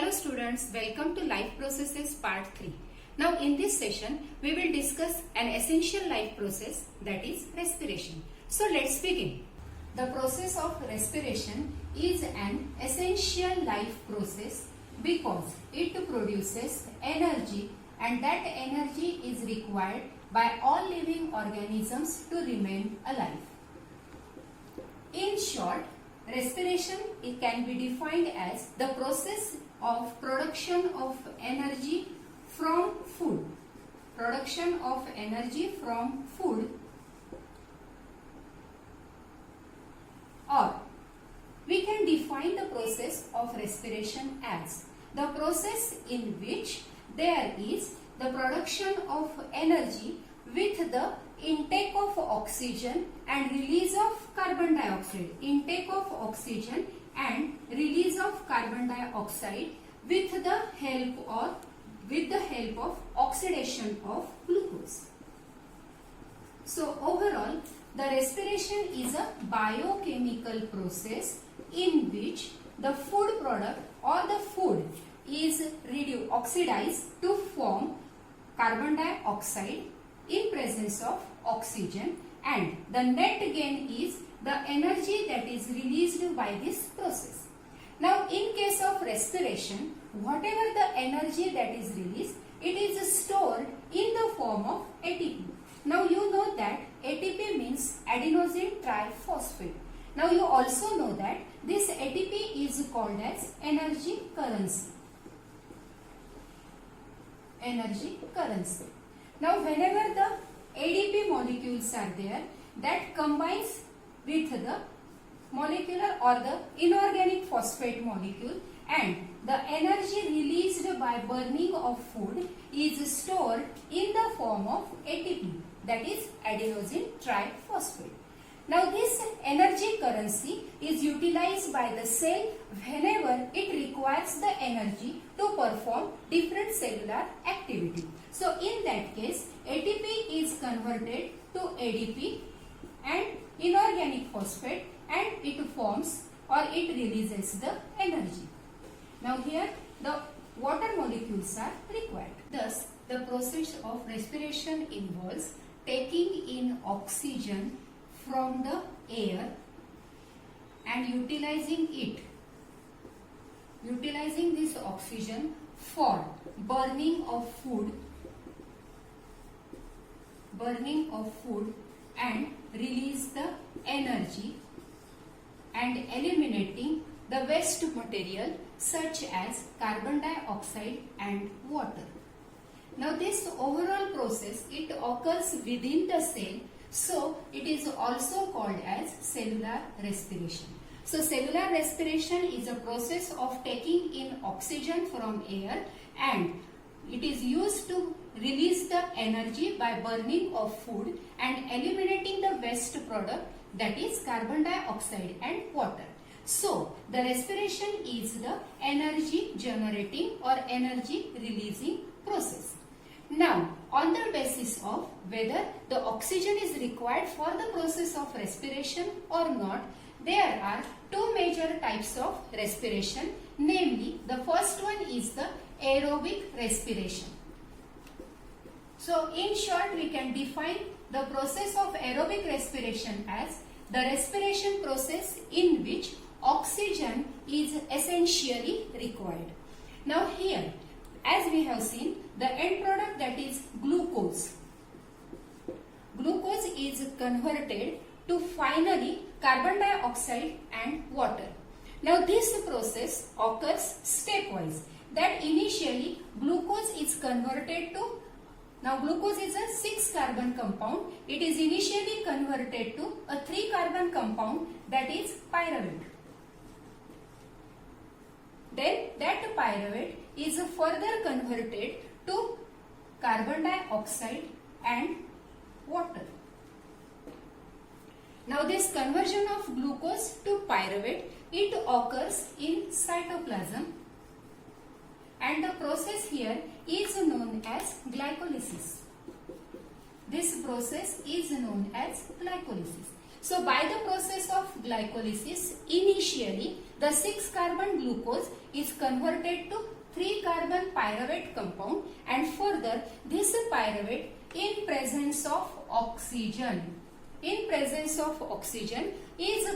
Hello students, welcome to Life Processes Part 3. Now in this session, we will discuss an essential life process, that is respiration. So let's begin. The process of respiration is an essential life process because it produces energy, and that energy is required by all living organisms to remain alive. In short, respiration it can be defined as the process of production of energy from food. Production of energy from food, or we can define the process of respiration as the process in which there is the production of energy with the intake of oxygen and release of carbon dioxide. Intake of oxygen and release of carbon dioxide with the help of oxidation of glucose. So overall, the respiration is a biochemical process in which the food product or the food is oxidized to form carbon dioxide in presence of oxygen, and the net gain is the energy that is released by this process. Now in case of respiration, whatever the energy that is released, it is stored in the form of ATP. Now you know that ATP means adenosine triphosphate. Now you also know that this ATP is called as energy currency. Energy currency. Now whenever the ADP molecules are there, that combines with the molecular or the inorganic phosphate molecule, and the energy released by burning of food is stored in the form of ATP, that is adenosine triphosphate. Now this energy currency is utilized by the cell whenever it requires the energy to perform different cellular activity. So in that case, ATP is converted to ADP and inorganic phosphate, and it forms or it releases the energy. Now here the water molecules are required. Thus the process of respiration involves taking in oxygen from the air and utilizing this oxygen for burning of food and release the energy, and eliminating the waste material such as carbon dioxide and water. Now this overall process it occurs within the cell, so it is also called as cellular respiration. So cellular respiration is a process of taking in oxygen from air, and it is used to release the energy by burning of food and eliminating the waste product, that is carbon dioxide and water. So the respiration is the energy generating or energy releasing process. Now on the basis of whether the oxygen is required for the process of respiration or not, there are two major types of respiration, namely the first one is the aerobic respiration. So in short, we can define the process of aerobic respiration as the respiration process in which oxygen is essentially required. Now here, as we have seen, the end product, that is glucose. Glucose is converted to finally carbon dioxide and water. Now this process occurs stepwise. That initially glucose is converted to, now glucose is a 6 carbon compound. It is initially converted to a 3 carbon compound, that is pyruvate. Then that pyruvate is further converted to carbon dioxide and water. Now this conversion of glucose to pyruvate, it occurs in cytoplasm, and the process here is known as glycolysis. This process is known as glycolysis. So by the process of glycolysis, initially the 6 carbon glucose is converted to 3 carbon pyruvate compound, and further this pyruvate in presence of oxygen is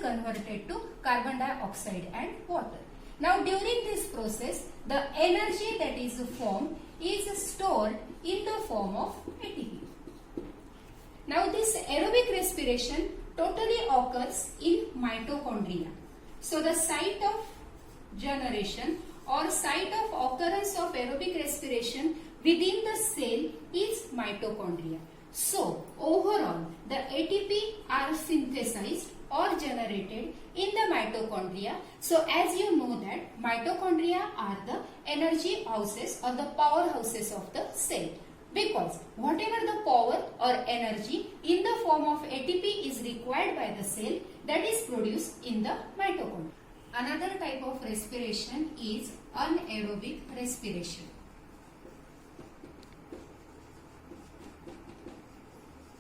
converted to carbon dioxide and water. Now during this process, the energy that is formed is stored in the form of ATP. Now this aerobic respiration totally occurs in mitochondria. So the site of generation or site of occurrence of aerobic respiration within the cell is mitochondria. So overall the ATP are synthesized or generated in the mitochondria. So as you know that mitochondria are the energy houses or the powerhouses of the cell, because whatever the power or energy in the form of ATP is required by the cell, that is produced in the mitochondria. Another type of respiration is anaerobic respiration.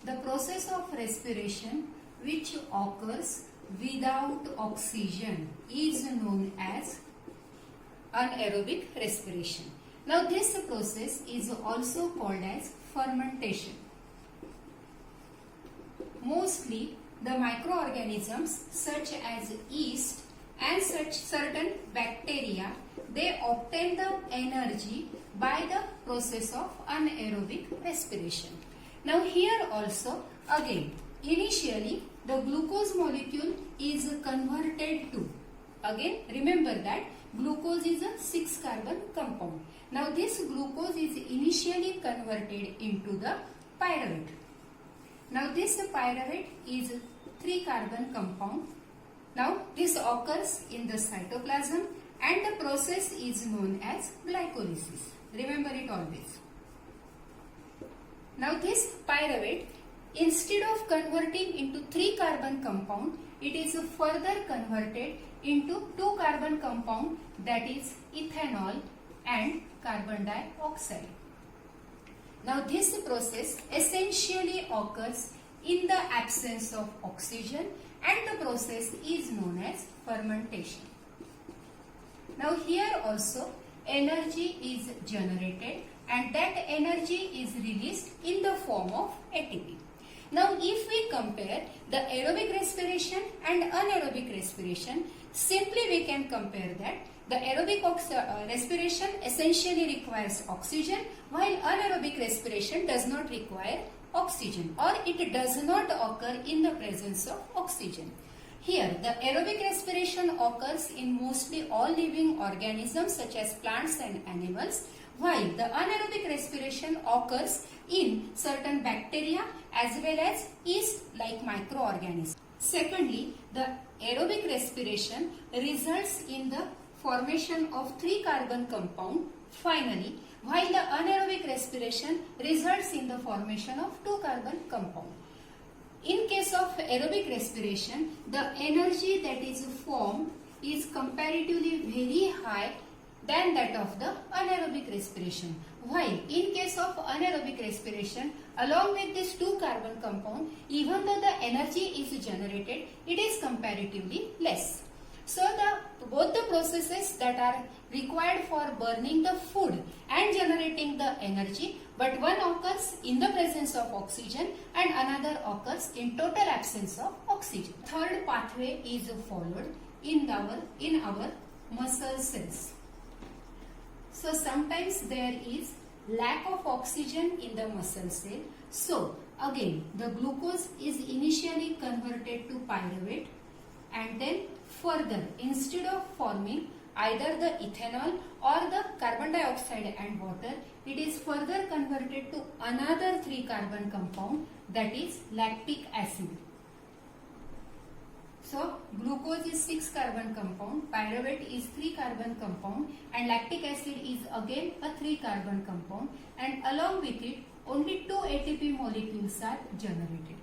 The process of respiration which occurs without oxygen is known as anaerobic respiration. Now this process is also called as fermentation. Mostly the microorganisms such as yeast and such certain bacteria, they obtain the energy by the process of anaerobic respiration. Now here also again initially the glucose molecule is converted to, again remember that glucose is a 6 carbon compound. Now this glucose is initially converted into the pyruvate. Now this pyruvate is 3 carbon compound. Now this occurs in the cytoplasm and the process is known as glycolysis. Remember it always. Now this pyruvate, instead of converting into 3 carbon compound, it is further converted into 2 carbon compound, that is ethanol and carbon dioxide. Now this process essentially occurs in the absence of oxygen and the process is known as fermentation. Now here also energy is generated and that energy is released in the form of ATP. Now if we compare the aerobic respiration and anaerobic respiration, simply we can compare that the aerobic respiration essentially requires oxygen, while anaerobic respiration does not require oxygen, or it does not occur in the presence of oxygen. Here the aerobic respiration occurs in mostly all living organisms such as plants and animals, while the anaerobic respiration occurs in certain bacteria as well as yeast like microorganisms. Secondly, the aerobic respiration results in the formation of 3 carbon compound finally, while the anaerobic respiration results in the formation of 2 carbon compound. In case of aerobic respiration, the energy that is formed is comparatively very high than that of the anaerobic respiration, while in case of anaerobic respiration, along with this 2 carbon compound, even though the energy is generated, it is comparatively less. So both the processes that are required for burning the food and generating the energy, but one occurs in the presence of oxygen and another occurs in total absence of oxygen. Third pathway is followed in our muscle cells. So sometimes there is lack of oxygen in the muscle cell. So again the glucose is initially converted to pyruvate, and then further instead of forming either the ethanol or the carbon dioxide and water, it is further converted to another 3 carbon compound, that is lactic acid. So glucose is 6 carbon compound, pyruvate is 3 carbon compound, and lactic acid is again a 3 carbon compound, and along with it only 2 ATP molecules are generated.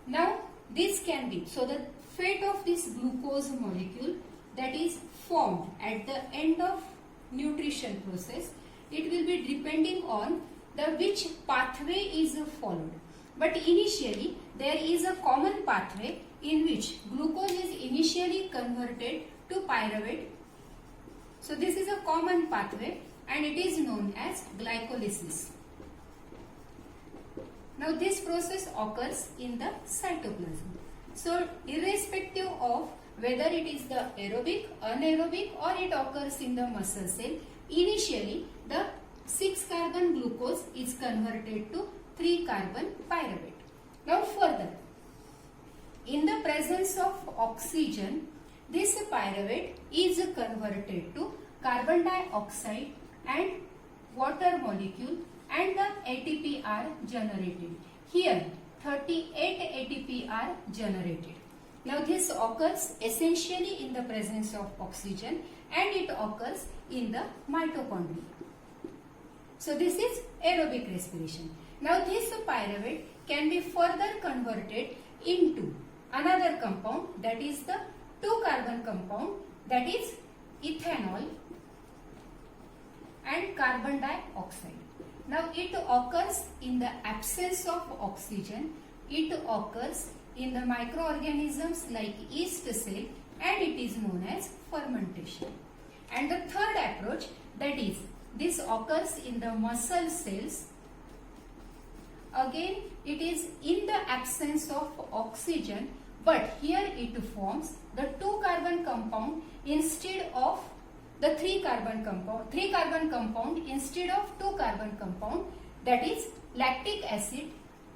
Now this can be, so the fate of this glucose molecule that is formed at the end of nutrition process, it will be depending on the which pathway is followed. But initially there is a common pathway in which glucose is initially converted to pyruvate. So this is a common pathway and it is known as glycolysis. Now this process occurs in the cytoplasm. So irrespective of whether it is the aerobic, anaerobic or it occurs in the muscle cell, initially the 6-carbon glucose is converted to 3-carbon pyruvate. Now further, in the presence of oxygen, this pyruvate is converted to carbon dioxide and water molecule and the ATP are generated. Here 38 ATP are generated. Now this occurs essentially in the presence of oxygen and it occurs in the mitochondria. So this is aerobic respiration. Now this pyruvate can be further converted into another compound, that is the 2-carbon compound, that is ethanol and carbon dioxide. Now it occurs in the absence of oxygen, it occurs in the microorganisms like yeast cell and it is known as fermentation. And the third approach, that is this occurs in the muscle cells. Again it is in the absence of oxygen, but here it forms the 2-carbon compound instead of the 3-carbon compound instead of 2-carbon compound, that is lactic acid,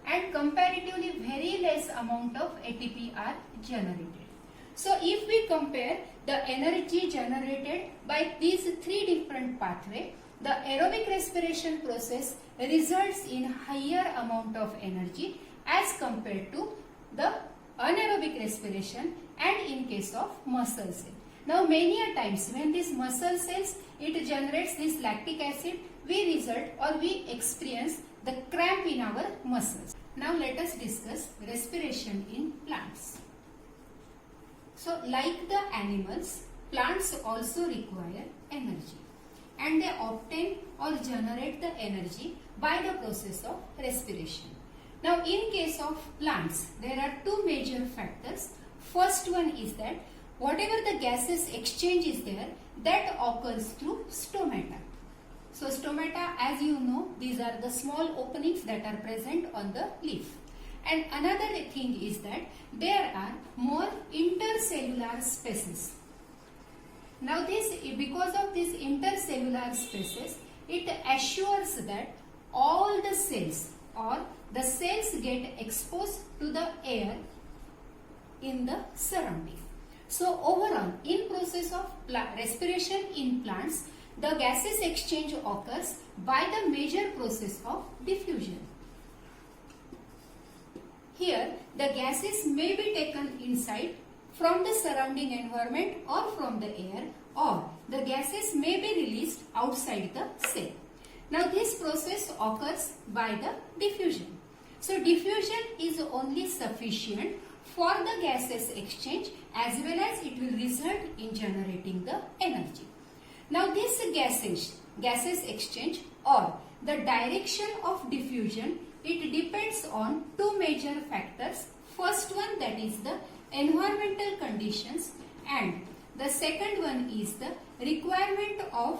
and comparatively very less amount of ATP are generated. So if we compare the energy generated by these 3 different pathways, the aerobic respiration process results in higher amount of energy as compared to the anaerobic respiration and in case of muscle cell. Now many a times when these muscle cells it generates this lactic acid, we result or we experience the cramp in our muscles. Now let us discuss respiration in plants. So like the animals, plants also require energy and they obtain or generate the energy by the process of respiration. Now in case of plants, there are 2 major factors. First one is that whatever the gases exchange is there, that occurs through stomata. So stomata, as you know, these are the small openings that are present on the leaf. And another thing is that there are more intercellular spaces. Now because of these intercellular spaces, it assures that all the cells or the cells get exposed to the air in the surrounding. So overall, in process of respiration in plants, the gases exchange occurs by the major process of diffusion. Here, the gases may be taken inside from the surrounding environment or from the air, or the gases may be released outside the cell. Now this process occurs by the diffusion. So diffusion is only sufficient for the gases exchange as well as it will result in generating the energy. Now this gases exchange or the direction of diffusion, it depends on 2 major factors. First one, that is the environmental conditions, and the second one is the requirement of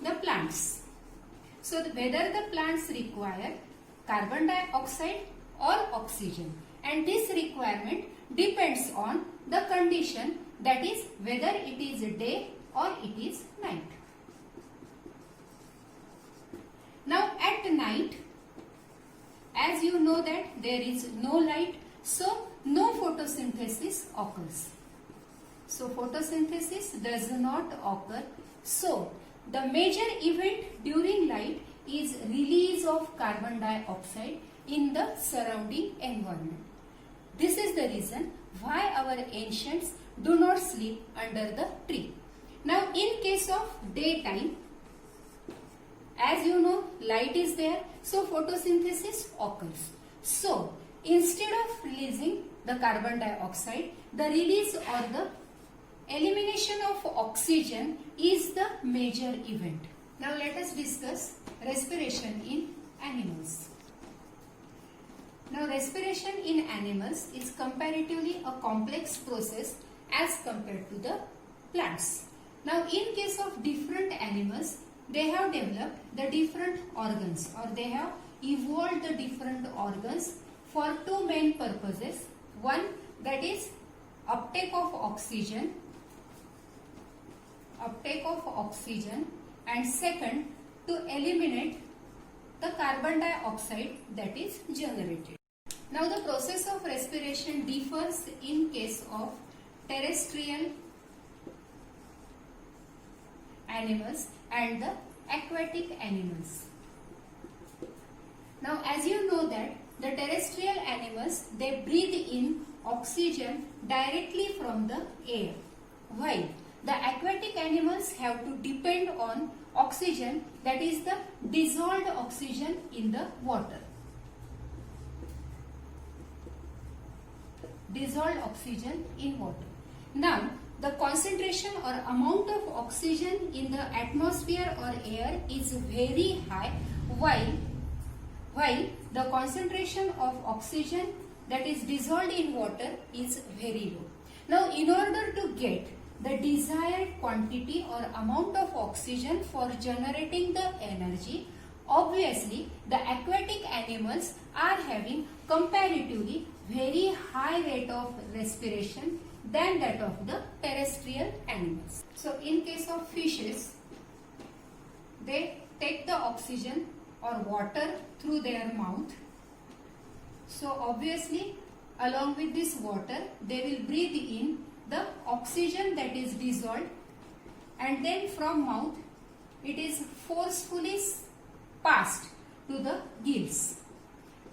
the plants. So whether the plants require carbon dioxide or oxygen, and this requirement depends on the condition, that is whether it is day or it is night. Now at night, as you know that there is no light, so no photosynthesis occurs. So photosynthesis does not occur. So the major event during light is release of carbon dioxide in the surrounding environment. This is the reason why our ancients do not sleep under the tree. Now in case of daytime, as you know, light is there, so photosynthesis occurs. So instead of releasing the carbon dioxide, the release or the elimination of oxygen is the major event. Now let us discuss respiration in animals. Now respiration in animals is comparatively a complex process as compared to the plants. Now in case of different animals, they have developed the different organs, or they have evolved the different organs for two main purposes. One, that is uptake of oxygen, and second, to eliminate the carbon dioxide that is generated. Now the process of respiration differs in case of terrestrial animals and the aquatic animals. Now as you know that the terrestrial animals, they breathe in oxygen directly from the air, while the aquatic animals have to depend on oxygen, that is the dissolved oxygen in the water. Dissolved oxygen in water. Now the concentration or amount of oxygen in the atmosphere or air is very high, while the concentration of oxygen that is dissolved in water is very low. Now in order to get the desired quantity or amount of oxygen for generating the energy, obviously the aquatic animals are having comparatively very high rate of respiration than that of the terrestrial animals. So in case of fishes, they take the oxygen or water through their mouth. So obviously along with this water, they will breathe in the oxygen that is dissolved, and then from mouth it is forcefully passed to the gills.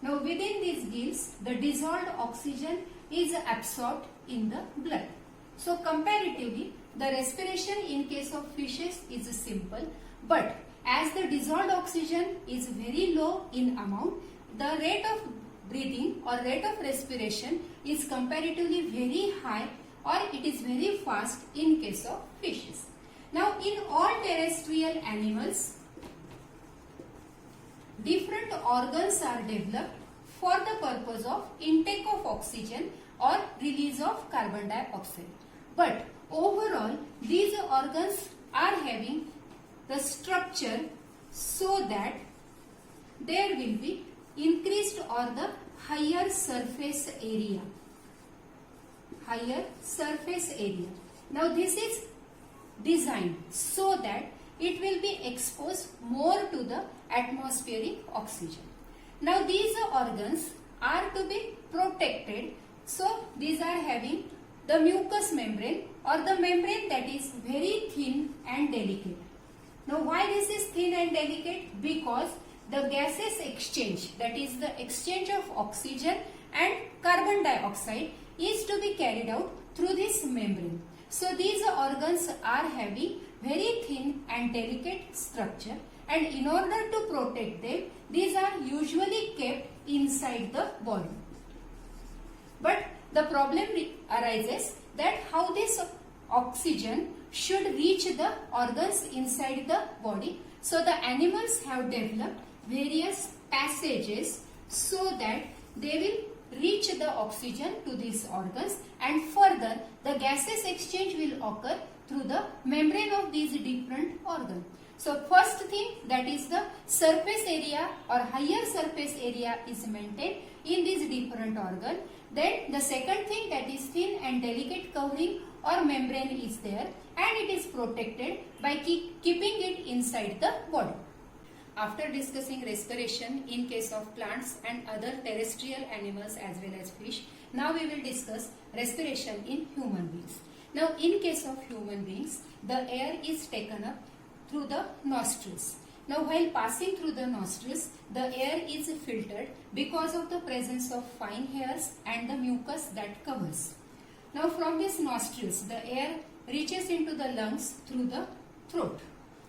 Now within these gills, the dissolved oxygen is absorbed in the blood. So comparatively, the respiration in case of fishes is simple, but as the dissolved oxygen is very low in amount, the rate of breathing or rate of respiration is comparatively very high, or it is very fast in case of fishes. Now in all terrestrial animals, different organs are developed for the purpose of intake of oxygen or release of carbon dioxide. But overall, these organs are having the structure so that there will be increased or the higher surface area. Now this is designed so that it will be exposed more to the atmospheric oxygen. Now these organs are to be protected, so these are having the mucous membrane or the membrane that is very thin and delicate. Now why this is thin and delicate? Because the gases exchange, that is the exchange of oxygen and carbon dioxide, is to be carried out through this membrane. So these organs are having very thin and delicate structure, and in order to protect them, these are usually kept inside the body. But the problem arises that how this oxygen should reach the organs inside the body. So the animals have developed various passages so that they will reach the oxygen to these organs, and further the gases exchange will occur through the membrane of these different organs. So first thing, that is the surface area or higher surface area is maintained in these different organs. Then the second thing, that is thin and delicate covering or membrane is there, and it is protected by keeping it inside the body. After discussing respiration in case of plants and other terrestrial animals as well as fish, now we will discuss respiration in human beings. Now in case of human beings, the air is taken up through the nostrils. Now while passing through the nostrils, the air is filtered because of the presence of fine hairs and the mucus that covers. Now from these nostrils, the air reaches into the lungs through the throat.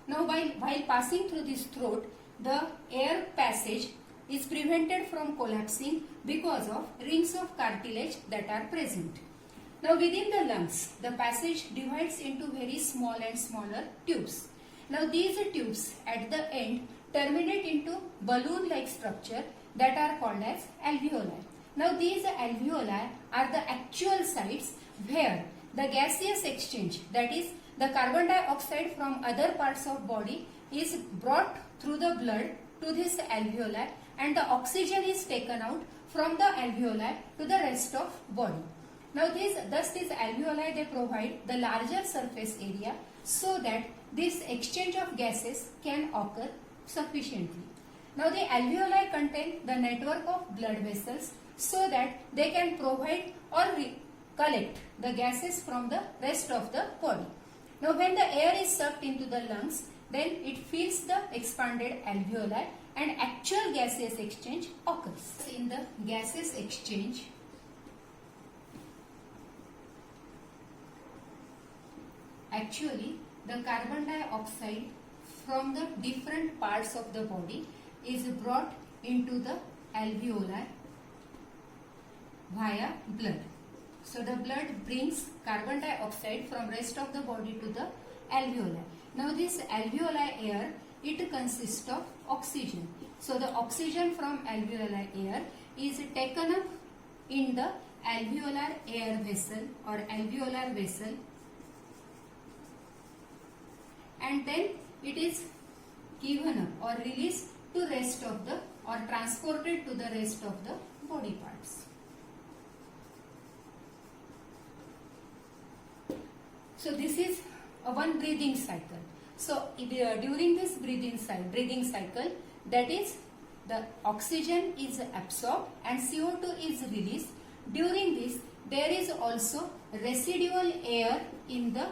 Now while passing through this throat, the air passage is prevented from collapsing because of rings of cartilage that are present. Now within the lungs, the passage divides into very small and smaller tubes. Now these tubes at the end terminate into balloon-like structure that are called as alveoli. Now these alveoli are the actual sites where the gaseous exchange, that is the carbon dioxide from other parts of body is brought through the blood to this alveoli, and the oxygen is taken out from the alveoli to the rest of body. Now thus these alveoli, they provide the larger surface area so that this exchange of gases can occur sufficiently. Now the alveoli contain the network of blood vessels so that they can provide or collect the gases from the rest of the body. Now when the air is sucked into the lungs, then it fills the expanded alveoli and actual gaseous exchange occurs. In the gaseous exchange, actually the carbon dioxide from the different parts of the body is brought into the alveoli via blood. So the blood brings carbon dioxide from rest of the body to the alveoli. Now this alveoli air, it consists of oxygen. So the oxygen from alveoli air is taken up in the alveolar air vessel or alveolar vessel, and then it is given up or released to rest of the or transported to the rest of the body parts. So this is one breathing cycle. So during this breathing cycle, that is, the oxygen is absorbed and CO2 is released. During this, there is also residual air in the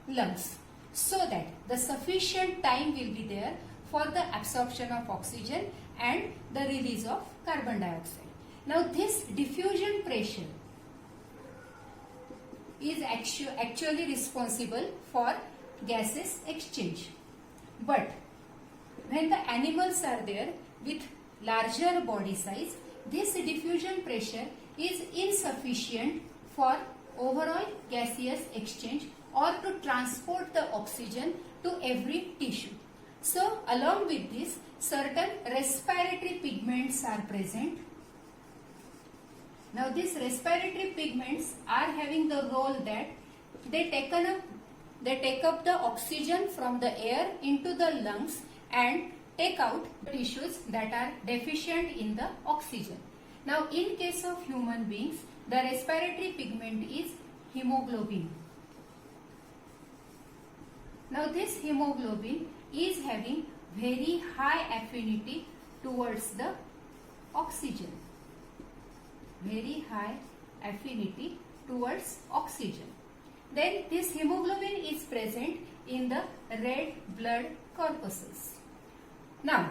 lungs, so that the sufficient time will be there for the absorption of oxygen and the release of carbon dioxide. Now this diffusion pressure is actually responsible for gases exchange. But when the animals are there with larger body size, this diffusion pressure is insufficient for overall gaseous exchange or to transport the oxygen to every tissue. So along with this, certain respiratory pigments are present. Now these respiratory pigments are having the role that they take up the oxygen from the air into the lungs and take out tissues that are deficient in the oxygen. Now in case of human beings, the respiratory pigment is hemoglobin. Now this hemoglobin is having very high affinity towards the oxygen. Very high affinity towards oxygen. Then this hemoglobin is present in the red blood corpuscles. Now,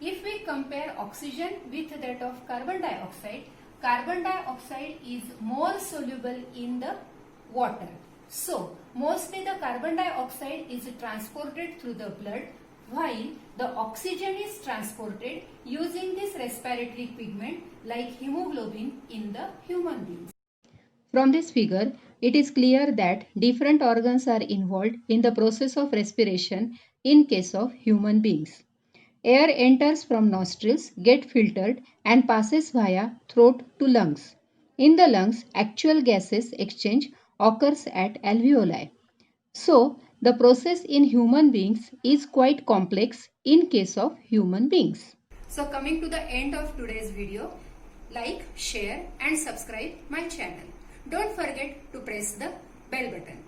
if we compare oxygen with that of carbon dioxide is more soluble in the water. So, mostly the carbon dioxide is transported through the blood, while the oxygen is transported using this respiratory pigment like hemoglobin in the human beings. From this figure, it is clear that different organs are involved in the process of respiration in case of human beings. Air enters from nostrils, gets filtered and passes via throat to lungs. In the lungs, actual gases exchange occurs at alveoli. So, the process in human beings is quite complex in case of human beings. So coming to the end of today's video, like, share and subscribe my channel. Don't forget to press the bell button.